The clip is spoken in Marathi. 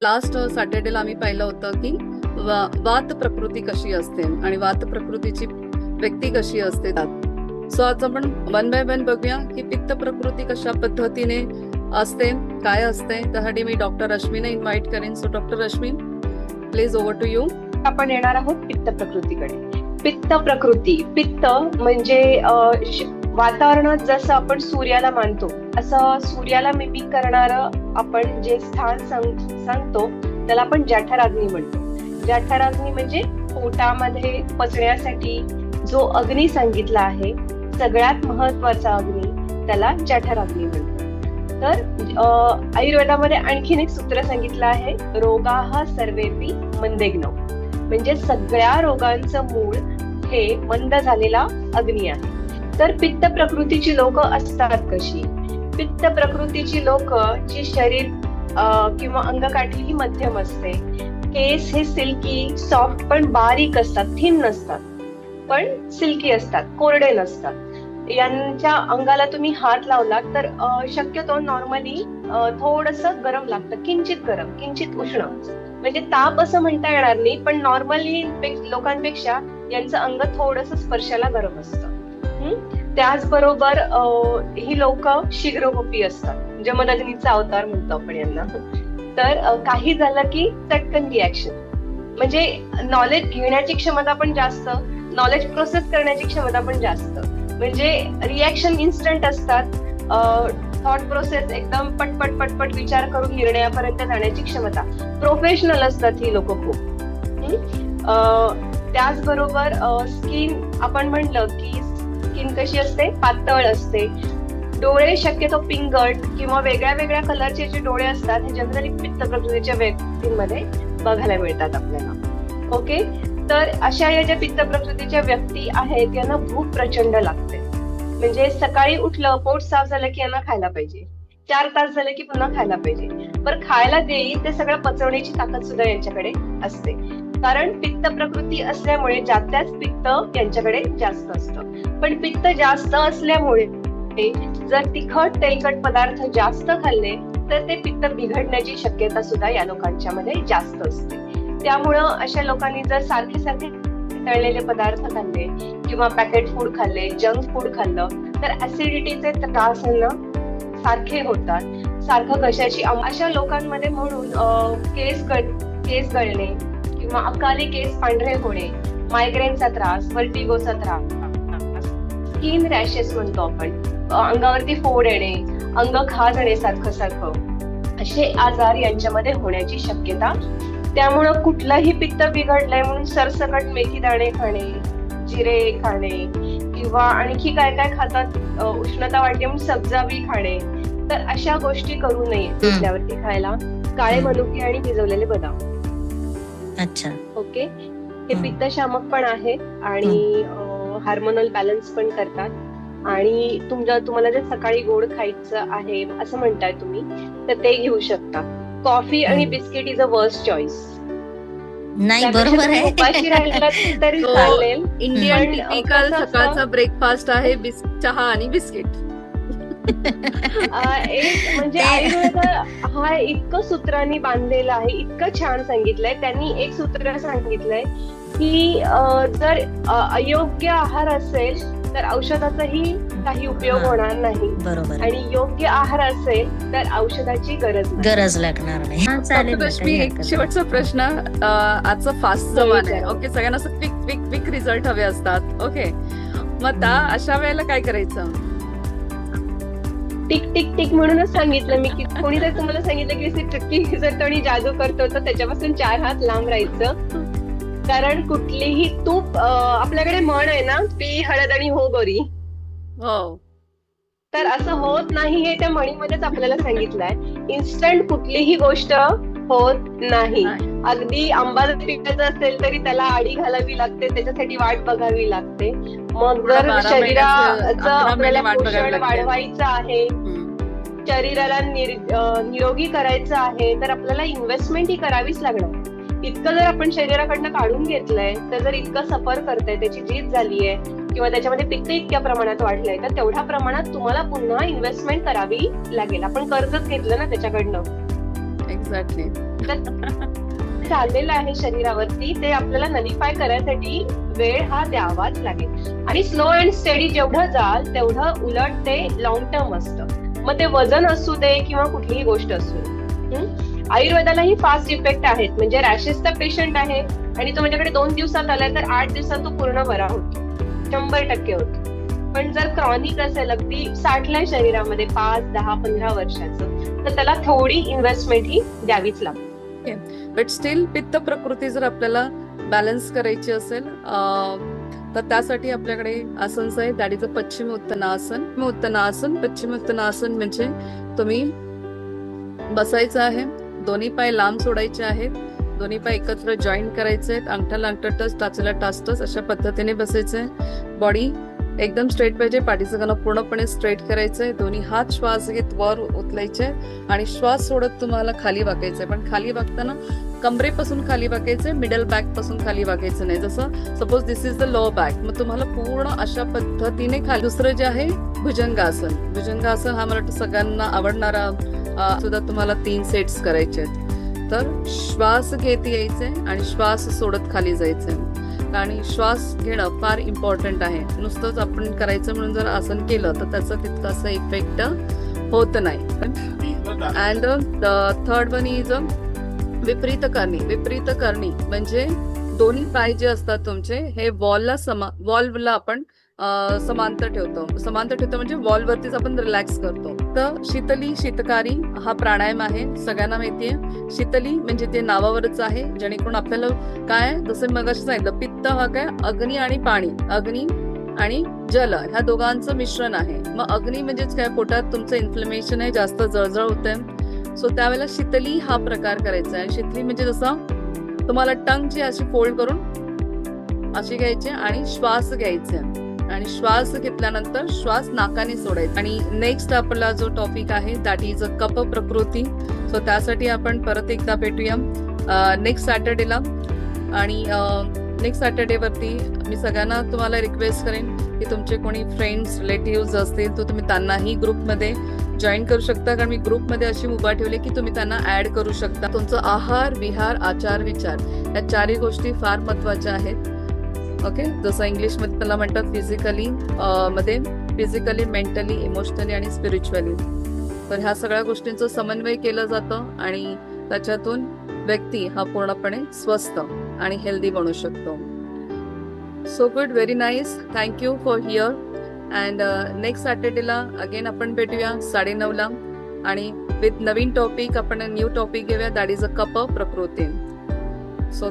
लास्ट सॅटर्डेला आम्ही पाहिलं होतं की वात प्रकृती कशी असते आणि वात प्रकृतीची व्यक्ती कशी असते. सो आज आपण वन बाय वन बघूया की पित्त प्रकृती कशा पद्धतीने असते, काय असते. त्यासाठी मी डॉक्टर रश्मीने इन्व्हाइट करेन. So doctor Rashmi, please over to you. आपण येणार आहोत पित्त प्रकृतीकडे. पित्त प्रकृती, पित्त म्हणजे वातावरणात जसं आपण सूर्याला मानतो असं सूर्याला मिमिक करणारं आपण जे स्थान सांगतो त्याला आपण जठराग्नी म्हणतो. जठराग्नी म्हणजे पोटामध्ये पचण्यासाठी जो अग्नी सांगितला आहे, सगळ्यात महत्वाचा अग्नी, त्याला जठराग्नी म्हणतो. तर आयुर्वेदामध्ये आणखीन एक सूत्र सांगितलं आहे, रोगाः सर्वेपि मंदेग्नौ, म्हणजे सगळ्या रोगांचं मूळ हे मंद झालेला अग्नी आहे. तर पित्त प्रकृतीची लोक असतात कशी? पित्त प्रकृतीची लोक जी शरीर किंवा अंगकाठी ही मध्यम असते, केस हे सिल्की सॉफ्ट पण बारीक असतात, थिन नसतात पण सिल्की असतात, कोरडे नसतात. यांच्या अंगाला तुम्ही हात लावलात तर शक्यतो नॉर्मली थोडंसं गरम लागतं, किंचित गरम, किंचित उष्ण, म्हणजे ताप असं म्हणता येणार नाही, पण नॉर्मली लोकांपेक्षा यांचं अंग थोडंसं स्पर्शाला गरम असतं. त्याचबरोबर ही लोक शीघ्रकोपी असतात, जमदग्नीचा अवतार म्हणतो आपण यांना. तर काही झालं की चटकन रिॲक्शन, म्हणजे नॉलेज घेण्याची क्षमता पण जास्त, नॉलेज प्रोसेस करण्याची क्षमता पण जास्त, म्हणजे रिॲक्शन इन्स्टंट असतात. थॉट प्रोसेस एकदम पटपट पटपट विचार करून निर्णयापर्यंत जाण्याची क्षमता, प्रोफेशनल असतात ही लोक खूप. त्याचबरोबर स्किन, आपण म्हणलं की स्किन कशी असते, पातळ असते. डोळे शक्यतो पिंगट किंवा वेगळ्या वेगळ्या कलरचे जे डोळे असतात हे जनरली पित्त प्रकृतीच्या व्यक्तींमध्ये बघायला मिळतात आपल्याला. ओके, तर अशा या ज्या पित्त प्रकृतीच्या व्यक्ती आहेत यांना भूक प्रचंड लागते, म्हणजे सकाळी उठलं, पोट साफ झालं की यांना खायला पाहिजे, 4 तास झाले की पुन्हा खायला पाहिजे. बरं, खायला देईल ते सगळं पचवण्याची ताकद सुद्धा यांच्याकडे असते, कारण पित्त प्रकृती असल्यामुळे जात्याच पित्त यांच्याकडे जास्त असतं. पण पित्त जास्त असल्यामुळे जर तिखट तेलकट पदार्थ जास्त खाल्ले तर ते पित्त बिघडण्याची शक्यता सुद्धा या लोकांच्या मध्ये जास्त असते. त्यामुळं अशा लोकांनी जर सारखे सारखे तळलेले पदार्थ खाल्ले किंवा पॅकेट फूड खाल्ले, जंक फूड खाल्लं तर ऍसिडिटीचे त्रास सारखे होतात, सारखं कशाची. अशा लोकांमध्ये म्हणून केस गळणे किंवा अकाली केस पांढरे होणे, मायग्रेनचा त्रास, वर्टिगोचा त्रास, स्किन रॅशेस म्हणतो आपण, अंगावरती फोड येणे, अंग खाजणे सारखं सारखं, असे आजार यांच्यामध्ये होण्याची शक्यता. त्यामुळं कुठलंही पित्त बिघडलंय म्हणून सरसकट मेथी दाणे खाणे, जिरे खाणे किंवा आणखी काय काय खातात, उष्णता वाढते म्हणून सब्जाबी खाणे, तर अशा गोष्टी करू नये. पित्तावरती खायला काळे मनुके आणि भिजवलेले बदाम. अच्छा, ओके, हे पित्तशामक पण आहे आणि हार्मोनल बॅलन्स पण करतात. आणि तुम्हाला जर सकाळी गोड खायचं आहे असं म्हणताय तुम्ही, तर ते घेऊ शकता. कॉफी आणि biscuit is a worst choice. नाही, बरोबर आहे. उपाशी राहिला तरी चालेल. इंडियन टिपिकल सकाळचा ब्रेकफास्ट आहे चहा आणि बिस्किट. म्हणजे आयुर्वेद हा इतकं सूत्रांनी बांधलेला आहे, इतकं छान सांगितलंय त्यांनी. एक सूत्र सांगितलंय की जर अयोग्य आहार असेल तर औषधाचाही काही उपयोग होणार नाही, बरोबर, आणि योग्य आहार असेल तर औषधाची गरज लागणार नाही. रश्मी, एक शेवटचा प्रश्न. आजचा फास्ट जमाना आहे. ओके, सगळ्यांना असं क्विक रिझल्ट हवे असतात. ओके, मग अशा वेळेला काय करायचं? टिक टिक टिक म्हणूनच सांगितलं मी, की कोणी जर तुम्हाला सांगितलं की टक्की रिझल्ट आणि जादू करतो तर त्याच्यापासून 4 हात लांब राहायचं. कारण कुठलीही तूप, आपल्याकडे म्हण आहे ना, पी हळद आणि हो गोरी. हो, तर असं होत नाही हे त्या म्हणीमध्येच आपल्याला सांगितलंय. इन्स्टंट कुठलीही गोष्ट होत नाही. अगदी आंबा जर पिकायचा असेल तरी त्याला आडी घालावी लागते, त्याच्यासाठी वाट बघावी लागते. मग जर शरीराचं आपल्याला पोषण वाढवायचं आहे, शरीराला निरोगी करायचं आहे, तर आपल्याला इन्व्हेस्टमेंट ही करावीच लागणार. इतकं जर आपण शरीराकडनं काढून घेतलंय, तर जर इतकं सफर करतंय, त्याची झीज झालीये किंवा त्याच्यामध्ये पित्त इतक्या प्रमाणात वाढलंय, तर तेवढ्या प्रमाणात तुम्हाला पुन्हा इन्व्हेस्टमेंट करावी लागेल. आपण कर्जच घेतलं ना त्याच्याकडनं. एक्झॅक्टली. चाललेलं आहे शरीरावरती, ते आपल्याला नलिफाय करायसाठी वेळ हा द्यावाच लागेल. आणि स्लो अँड स्टेडी जेवढं जाल तेवढं उलट ते लॉंग टर्म असतं. मग ते वजन असू दे किंवा कुठलीही गोष्ट असू दे. आयुर्वेदालाही फास्ट इफेक्ट आहेत. म्हणजे रॅशेसचा पेशंट आहे आणि तो माझ्याकडे 2 दिवसात आलाय तर 8 दिवसात तो पूर्ण बरा होतो, 100% होतो. पण जर क्रॉनिक असेल, अगदी साठलंय शरीरामध्ये 5, 10, 15 वर्षाचं, तर त्याला थोडी इन्व्हेस्टमेंट ही द्यावीच लागते. बट स्टील पित्त प्रकृती जर आपल्याला बॅलन्स करायची असेल तर त्यासाठी आपल्याकडे आसन्स आहे. दॅट इज अ पश्चिम उत्तनासन. पश्चिम उत्तनासन म्हणजे तुम्ही बसायचं आहे, दोन्ही पाय लांब सोडायचे आहेत, दोन्ही पाय एकत्र जॉईन करायचे आहेत, अंगठ्याला अंगठा टच, टाचेला टाच टच, अशा पद्धतीने बसायचंय. बॉडी एकदम स्ट्रेट पाहिजे, पाठीचं कणं पूर्णपणे स्ट्रेट करायचंय. दोन्ही हात श्वास घेत वर उचलायचे आणि श्वास सोडत तुम्हाला खाली वाकायचंय. पण खाली वागताना कमरेपासून खाली वाकायचंय, मिडल बॅक पासून खाली वाकायचं नाही. जसं suppose this is the lower back, मग तुम्हाला पूर्ण अशा पद्धतीने खाली. दुसरं जे आहे भुजंगासन. भुजंगासन हा मला वाटतं सगळ्यांना आवडणारा सुद्धा तुम्हाला 3 सेट्स करायचे आहेत. तर श्वास घेत यायचे आणि श्वास सोडत खाली जायचे. आणि श्वास घेणं फार इम्पॉर्टंट आहे. नुसतंच आपण करायचं म्हणून जर आसन केलं तर त्याचा तितकासा इफेक्ट होत नाही. अँड थर्ड वन इज विपरीत करणी. विपरीत करणी म्हणजे दोन्ही पाय जे असतात तुमचे हे वॉल्वला आपण समांतर ठेवतो म्हणजे वॉलवरतीच आपण रिलॅक्स करतो. तर शीतली शीतकारी हा प्राणायाम आहे, सगळ्यांना माहितीये. शीतली म्हणजे ते नावावरच आहे, जेणेकरून आपल्याला काय, जसं मगाशी सांगितलं, पित्त हा काय अग्नी आणि पाणी, अग्नी आणि जल ह्या दोघांचं मिश्रण आहे. मग अग्नी म्हणजेच काय, पोटात तुमचं इन्फ्लेमेशन आहे, जास्त जळजळ होते. सो त्यावेळेला शीतली हा प्रकार करायचा आहे. शीतली म्हणजे जसं तुम्हाला टंगची अशी फोल्ड करून अशी घ्यायची आणि श्वास घ्यायचे आणि श्वास घेतल्यानंतर श्वास नाकाने सोडायचा. आणि नेक्स्ट आपला जो टॉपिक आहे that is a kapha prakriti. So त्यासाठी आपण परत एकदा भेटूया नेक्स्ट सॅटर्डेला. आणि नेक्स्ट सॅटर्डेवरती मी सगळ्यांना तुम्हाला रिक्वेस्ट करेन की तुमचे कोणी फ्रेंड्स रिलेटिव्ह असतील तर तुम्ही त्यांनाही ग्रुपमध्ये जॉईन करू शकता. कारण मी ग्रुपमध्ये अशी मुभा ठेवली की तुम्ही त्यांना ऍड करू शकता. तुमचं आहार, विहार, आचार, विचार या 4ही गोष्टी फार महत्वाच्या आहेत. ओके, जसं इंग्लिशमध्ये त्याला म्हणतात फिजिकली, मेंटली, इमोशनली आणि स्पिरिच्युअली. तर ह्या सगळ्या गोष्टींचं समन्वय केलं जातं आणि त्याच्यातून व्यक्ती हा पूर्णपणे स्वस्थ आणि हेल्दी बनू शकतो. So good, very nice, thank you for here. And next सॅटर्डेला अगेन आपण भेटूया 9:30ला आणि विथ नवीन टॉपिक. आपण न्यू टॉपिक घेऊया, that is a kapha prakriti. So